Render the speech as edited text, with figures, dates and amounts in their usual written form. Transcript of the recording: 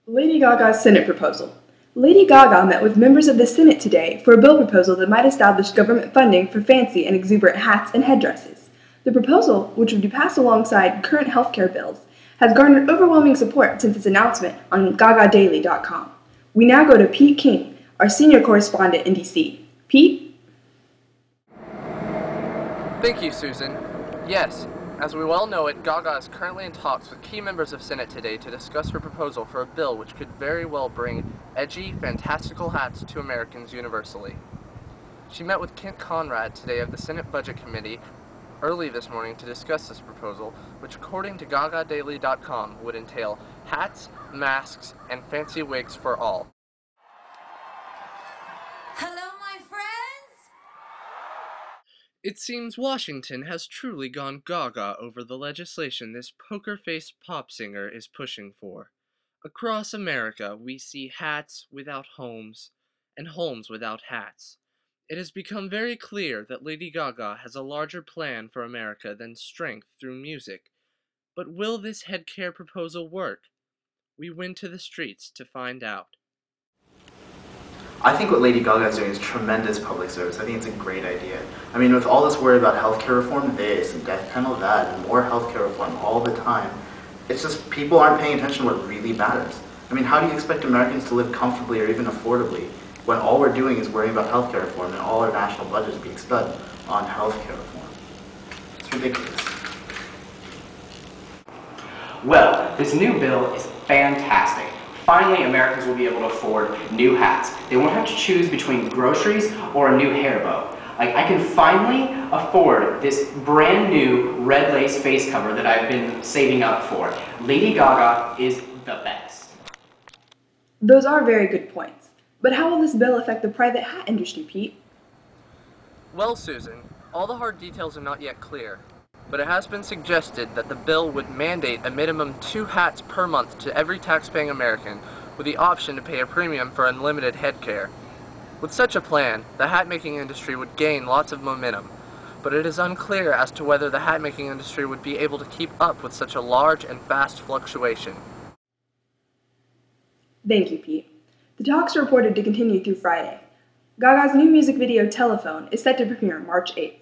Lady Gaga's Senate proposal. Lady Gaga met with members of the Senate today for a bill proposal that might establish government funding for fancy and exuberant hats and headdresses. The proposal, which would be passed alongside current healthcare bills, has garnered overwhelming support since its announcement on GagaDaily.com. We now go to Pete King, our senior correspondent in D.C. Pete? Thank you, Susan. Yes, as we well know it, Gaga is currently in talks with key members of Senate today to discuss her proposal for a bill which could very well bring edgy, fantastical hats to Americans universally. She met with Kent Conrad today of the Senate Budget Committee early this morning to discuss this proposal, which according to GagaDaily.com would entail hats, masks, and fancy wigs for all. Hello, my friends! It seems Washington has truly gone gaga over the legislation this poker-faced pop singer is pushing for. Across America, we see hats without homes, and homes without hats. It has become very clear that Lady Gaga has a larger plan for America than strength through music. But will this headcare proposal work? We went to the streets to find out. I think what Lady Gaga is doing is tremendous public service. I think it's a great idea. I mean, with all this worry about healthcare reform, this and death penalty that, and more healthcare reform all the time, it's just people aren't paying attention to what really matters. I mean, how do you expect Americans to live comfortably or even affordably when all we're doing is worrying about healthcare reform and all our national budget is being spent on healthcare reform? It's ridiculous. Well, this new bill is fantastic. Finally, Americans will be able to afford new hats. They won't have to choose between groceries or a new hair bow. I can finally afford this brand new red lace face cover that I've been saving up for. Lady Gaga is the best. Those are very good points. But how will this bill affect the private hat industry, Pete? Well, Susan, all the hard details are not yet clear, but it has been suggested that the bill would mandate a minimum 2 hats per month to every tax-paying American, with the option to pay a premium for unlimited headcare. With such a plan, the hat-making industry would gain lots of momentum, but it is unclear as to whether the hat-making industry would be able to keep up with such a large and fast fluctuation. Thank you, Pete. The talks are reported to continue through Friday. Gaga's new music video, Telephone, is set to premiere March 8th.